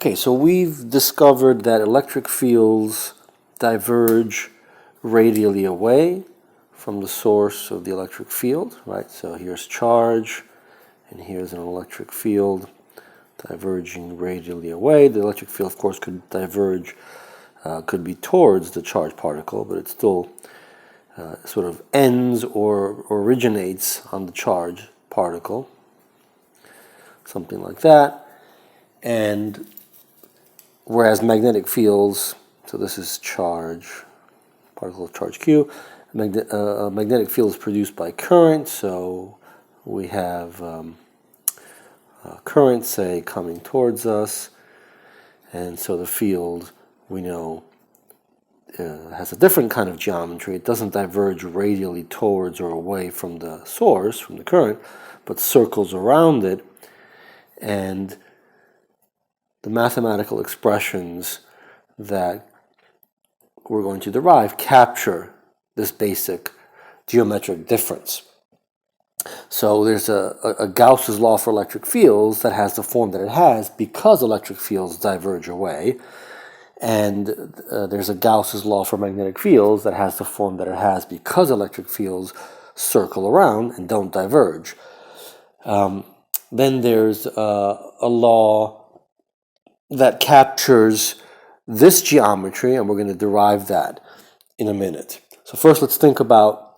Okay, so we've discovered that electric fields diverge radially away from the source of the electric field, right? So here's charge, and here's an electric field diverging radially away. The electric field, of course, could diverge, could be towards the charged particle, but it still sort of ends or originates on the charged particle, something like that. And whereas magnetic fields, so this is charge, particle of charge Q, a magnetic field is produced by current, so we have current, say, coming towards us, and so the field, we know, has a different kind of geometry. It doesn't diverge radially towards or away from the source, from the current, but circles around it, and the mathematical expressions that we're going to derive capture this basic geometric difference. So there's a Gauss's law for electric fields that has the form that it has because electric fields diverge away, and there's a Gauss's law for magnetic fields that has the form that it has because electric fields circle around and don't diverge. Then there's a law that captures this geometry, and we're going to derive that in a minute. So first let's think about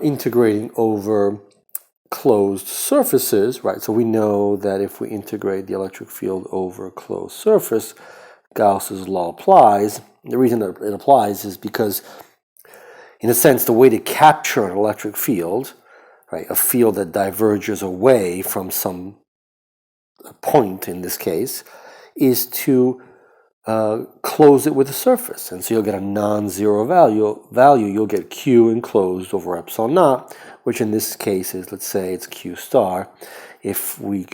integrating over closed surfaces, right? So we know that if we integrate the electric field over a closed surface, Gauss's law applies. The reason that it applies is because, in a sense, the way to capture an electric field, right, a field that diverges away from some point in this case, is to close it with a surface. And so you'll get a non-zero value. You'll get Q enclosed over epsilon naught, which in this case is, let's say, it's Q star. If we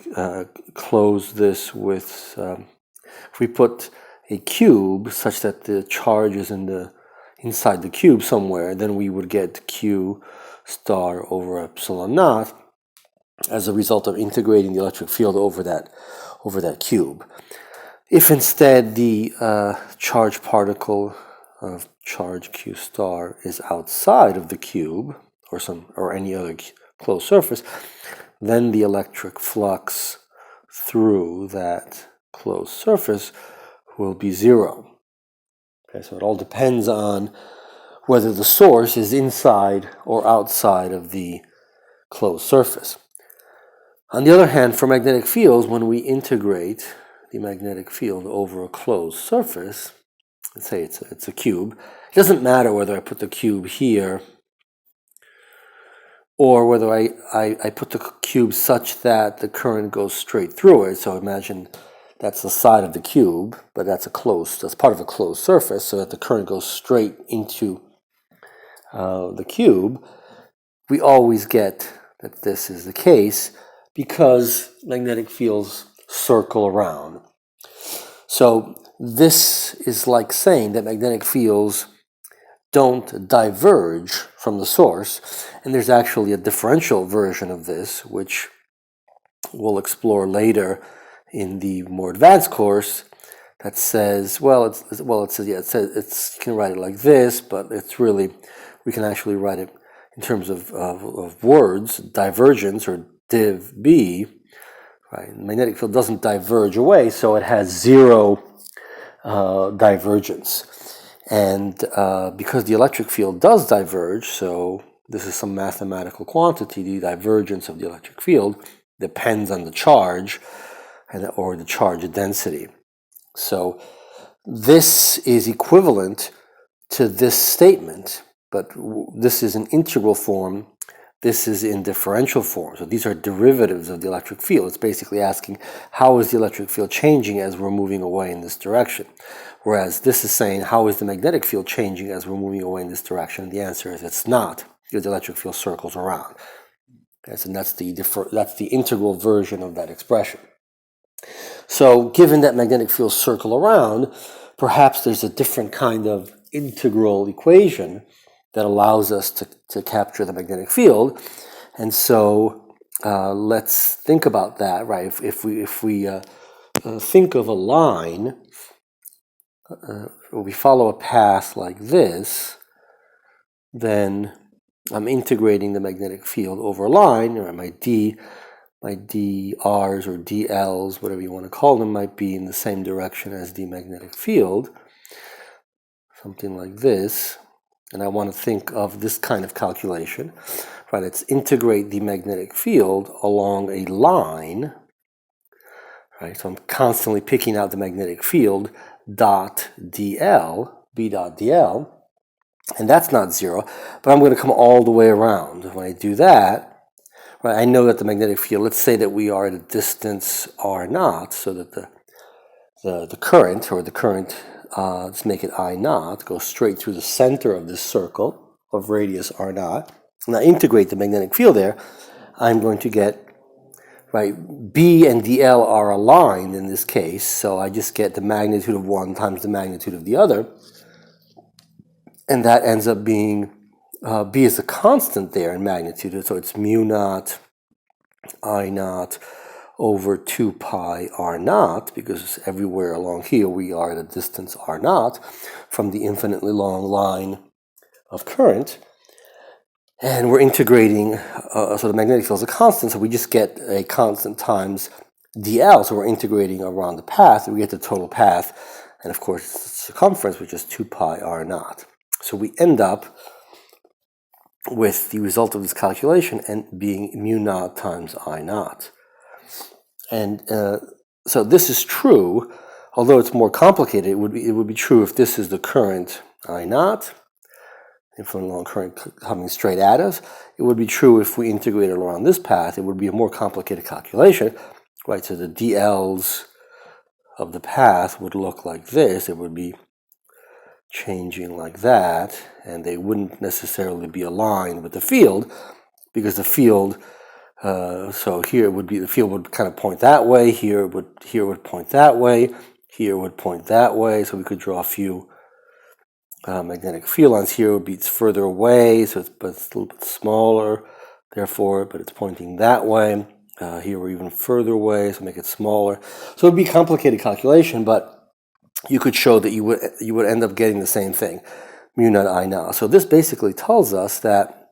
close this with, if we put a cube such that the charge is inside the cube somewhere, then we would get Q star over epsilon naught as a result of integrating the electric field over that cube. If instead the charged particle of charge Q star is outside of the cube or any other closed surface, then the electric flux through that closed surface will be zero. Okay, so it all depends on whether the source is inside or outside of the closed surface. On the other hand, for magnetic fields, when we integrate the magnetic field over a closed surface, let's say it's a cube, it doesn't matter whether I put the cube here or whether I put the cube such that the current goes straight through it. So imagine that's the side of the cube, but that's part of a closed surface, so that the current goes straight into the cube. We always get that this is the case because magnetic fields circle around. So this is like saying that magnetic fields don't diverge from the source, and there's actually a differential version of this, which we'll explore later in the more advanced course, that says, you can write it like this, but it's really, we can actually write it in terms of words, divergence, or div B, right? The magnetic field doesn't diverge away, so it has zero divergence. And because the electric field does diverge, so this is some mathematical quantity, the divergence of the electric field depends on the charge or the charge density. So this is equivalent to this statement, but this is in integral form. This is in differential form. So these are derivatives of the electric field. It's basically asking, how is the electric field changing as we're moving away in this direction? Whereas this is saying, how is the magnetic field changing as we're moving away in this direction? And the answer is it's not, because the electric field circles around. Okay, so that's the integral version of that expression. So given that magnetic fields circle around, perhaps there's a different kind of integral equation that allows us to capture the magnetic field. And so let's think about that, right? If we think of a line, we follow a path like this, then I'm integrating the magnetic field over a line, or my DRs or DLs, whatever you want to call them, might be in the same direction as the magnetic field, something like this. And I want to think of this kind of calculation, right? Let's integrate the magnetic field along a line, right? So I'm constantly picking out the magnetic field dot dl, b dot dl, and that's not zero, but I'm going to come all the way around. When I do that, right, I know that the magnetic field, let's say that we are at a distance r naught, so that the current, let's make it I naught, goes straight through the center of this circle of radius r naught. And I integrate the magnetic field there, I'm going to get, right, B and dl are aligned in this case, so I just get the magnitude of one times the magnitude of the other. And that ends up being, B is a constant there in magnitude, so it's mu naught I naught over 2 pi r naught, because everywhere along here we are at a distance r naught from the infinitely long line of current. And we're integrating, so the magnetic field is a constant, so we just get a constant times dl, so we're integrating around the path, and we get the total path, and of course it's the circumference, which is 2 pi r naught. So we end up with the result of this calculation and being mu naught times I naught. And so this is true, although it's more complicated. It would be true if this is the current I naught, infinitely long current coming straight at us. It would be true if we integrated around this path. It would be a more complicated calculation, right? So the dLs of the path would look like this. It would be changing like that, and they wouldn't necessarily be aligned with the field, because the field, so here it would be, the field would kind of point that way, here it would point that way, here it would point that way, so we could draw a few magnetic field lines. Here it would be, it's further away, so but it's a little bit smaller, therefore, but it's pointing that way. Here we're even further away, so make it smaller. So it would be a complicated calculation, but you could show that you would end up getting the same thing, mu naught I naught. So this basically tells us that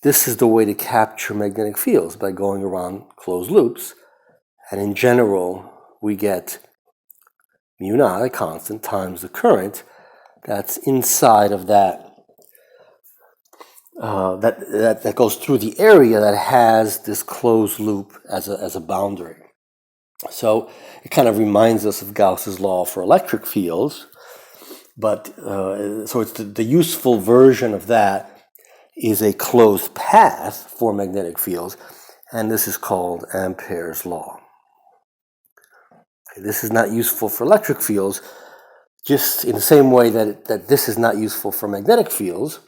this is the way to capture magnetic fields, by going around closed loops. And in general, we get mu naught, a constant, times the current that's inside of that, that goes through the area that has this closed loop as a boundary. So it kind of reminds us of Gauss's law for electric fields, but so it's the useful version of that is a closed path for magnetic fields, and this is called Ampere's law. Okay, this is not useful for electric fields, just in the same way that this is not useful for magnetic fields,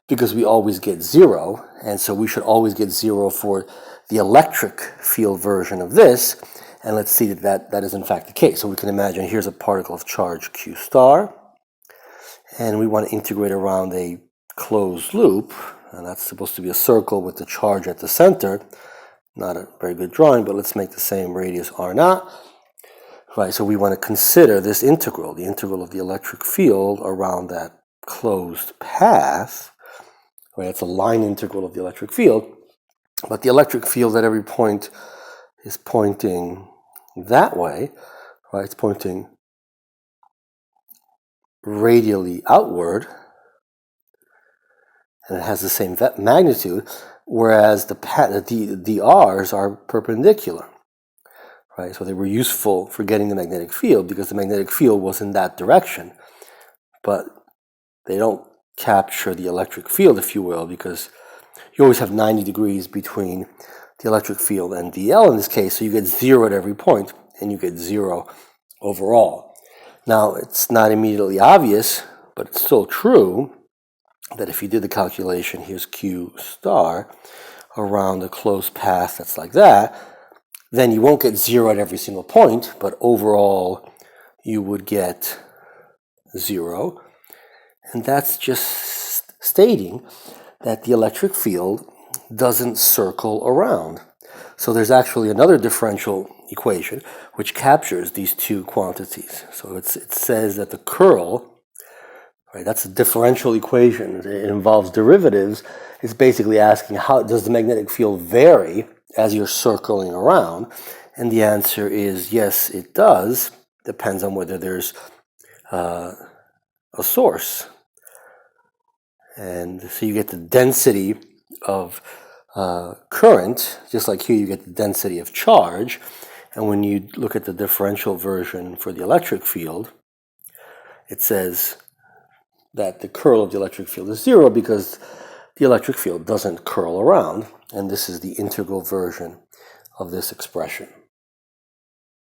because we always get zero, and so we should always get zero for the electric field version of this. And let's see that is in fact the case. So we can imagine here's a particle of charge Q star, and we want to integrate around a closed loop, and that's supposed to be a circle with the charge at the center. Not a very good drawing, but let's make the same radius r naught. Right, so we want to consider this integral, the integral of the electric field around that closed path. Right, it's a line integral of the electric field, but the electric field at every point is pointing that way, right? It's pointing radially outward, and it has the same magnitude, whereas the dRs are perpendicular, right? So they were useful for getting the magnetic field because the magnetic field was in that direction, but they don't capture the electric field, if you will, because you always have 90 degrees between the electric field and dl in this case, so you get zero at every point, and you get zero overall. Now, it's not immediately obvious, but it's still true that if you did the calculation, here's Q star around a closed path that's like that, then you won't get zero at every single point, but overall you would get zero. And that's just stating that the electric field doesn't circle around. So there's actually another differential equation which captures these two quantities. So it says that the curl, right, that's a differential equation. It involves derivatives. It's basically asking, how does the magnetic field vary as you're circling around? And the answer is yes, it does. Depends on whether there's a source. And so you get the density of current, just like here you get the density of charge. And when you look at the differential version for the electric field, it says that the curl of the electric field is zero because the electric field doesn't curl around. And this is the integral version of this expression.